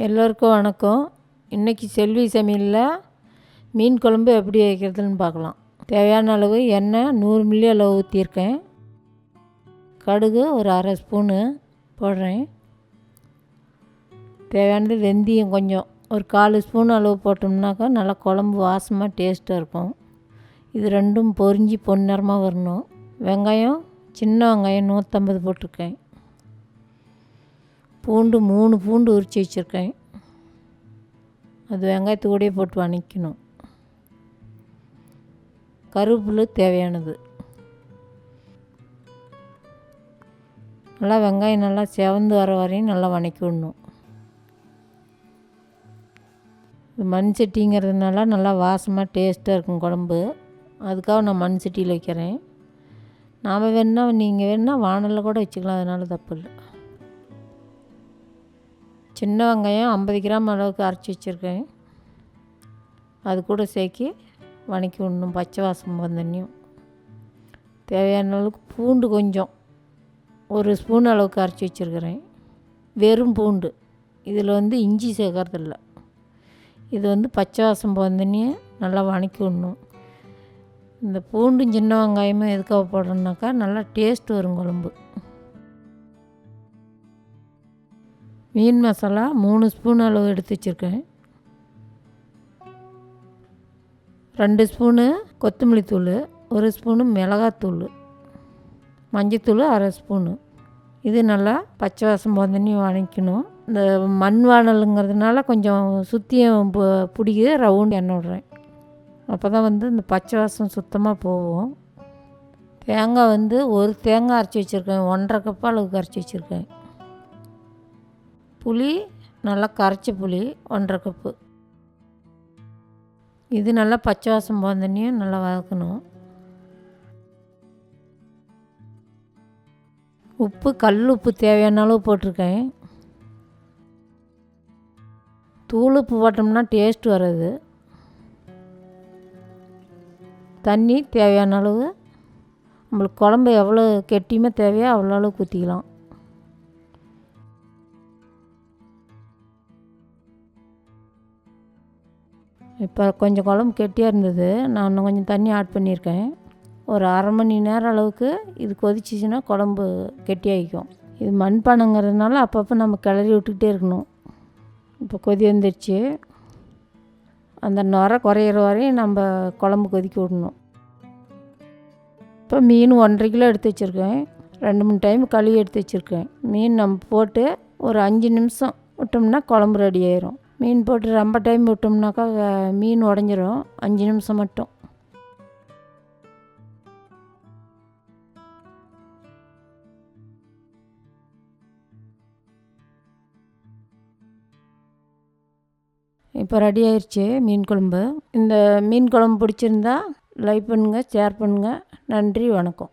எல்லோருக்கும் வணக்கம். இன்றைக்கி செல்வி சமையலில் மீன் குழம்பு எப்படி வைக்கிறதுன்னு பார்க்கலாம். தேவையான அளவு எண்ணெய் 100 மில்லி அளவு ஊற்றியிருக்கேன். கடுகு ஒரு அரை ஸ்பூனு போடுறேன். தேவையானது வெந்தயம் கொஞ்சம் ஒரு 1/4 ஸ்பூன் அளவு போட்டோம்னாக்கா நல்லா குழம்பு வாசமாக டேஸ்ட்டாக இருக்கும். இது ரெண்டும் பொரிஞ்சு பொன்னிறமாக வரணும். வெங்காயம் சின்ன வெங்காயம் 150 போட்டிருக்கேன். பூண்டு 3 பூண்டு உரித்து வச்சுருக்கேன். அது வெங்காயத்து கூடயே போட்டு வதக்கணும். கருவேப்பிலை தேவையானது. நல்லா வெங்காயம் நல்லா செவந்து வர வரையும் நல்லா வதக்கி விடணும். மண் சட்டிங்கிறதுனால நல்லா வாசமாக டேஸ்ட்டாக இருக்கும் குழம்பு. அதுக்காக நான் மண் சட்டியில் வைக்கிறேன். நாம் நீங்கள் வேணால் வானலில் கூட வச்சுக்கலாம், அதனால தப்பு இல்லை. சின்ன வெங்காயம் 50 கிராம் அளவுக்கு அரைச்சி வச்சுருக்கேன். அது கூட சேர்க்கி வதக்கி விடணும் பச்சை வாசம் வந்தன்னையும். தேவையான அளவுக்கு பூண்டு கொஞ்சம் ஒரு ஸ்பூன் அளவுக்கு அரைச்சி வச்சுருக்கிறேன். வெறும் பூண்டு, இதில் இஞ்சி சேர்க்கறதில்ல. இது பச்சை வாசம் வந்தன்னையும் நல்லா வதக்கி விடணும். இந்த பூண்டும் சின்ன வெங்காயமும் எதுக்காக போடுறோம்னாக்கா நல்லா டேஸ்ட் வரும் குழம்பு. மீன் மசாலா 3 ஸ்பூன் அளவு எடுத்து வச்சுருக்கேன். 2 ஸ்பூனு கொத்தமல்லி தூள், 1 ஸ்பூனு மிளகாத்தூள், மஞ்சத்தூள் அரை ஸ்பூனு. இது நல்லா பச்சை வாசம் போந்தண்ணி வதக்கணும். இந்த மண் வானலுங்கிறதுனால கொஞ்சம் சுற்றியும் பிடிக்க ரவுண்ட் எண்ணெய் விட்றேன். அப்போ தான் இந்த பச்சை வாசம் சுத்தமாக போகும். தேங்காய் ஒரு தேங்காய் அரைச்சி வச்சுருக்கேன். 1.5 கப் அளவுக்கு அரைச்சி வச்சுருக்கேன். புளி நல்லா கரைச்ச புளி 1.5 கப்பு. இது நல்லா பச்சை வாசம் போந்தண்ணியும் நல்லா வதக்கணும். உப்பு கல் உப்பு தேவையான அளவு போட்டிருக்கேன். தூள் உப்பு போட்டோம்னா டேஸ்ட் வராது. தண்ணி தேவையான அளவு, நம்மளுக்கு குழம்பு எவ்வளோ கெட்டியுமே தேவையோ அவ்வளோ அளவுக்கு ஊற்றிக்கலாம். இப்போ கொஞ்சம் குழம்பு கெட்டியாக இருந்தது, நான் இன்னும் கொஞ்சம் தண்ணி ஆட் பண்ணியிருக்கேன். ஒரு அரை மணி நேரம் அளவுக்கு இது கொதிச்சிச்சின்னா குழம்பு கெட்டியாகிக்கும். இது மண்பானைங்கிறதுனால அப்பப்போ நம்ம கிளறி விட்டுக்கிட்டே இருக்கணும். இப்போ கொதி வந்துடுச்சு. அந்த நுரை குறையிற வரையும் நம்ம குழம்பு கொதிக்க விடணும். இப்போ மீன் 1.5 கிலோ எடுத்து வச்சுருக்கேன். 2-3 டைம் கழுவி எடுத்து வச்சுருக்கேன். மீன் நம்ம போட்டு ஒரு 5 நிமிஷம் விட்டோம்னா குழம்பு ரெடி ஆயிரும். மீன் போட்டு ரொம்ப டைம் விட்டோம்னாக்கா மீன் உடஞ்சிரும். 5 நிமிஷம் மட்டும். இப்போ ரெடி ஆயிடுச்சு மீன் குழம்பு. இந்த மீன் குழம்பு பிடிச்சிருந்தா லைக் பண்ணுங்கள், ஷேர் பண்ணுங்கள். நன்றி, வணக்கம்.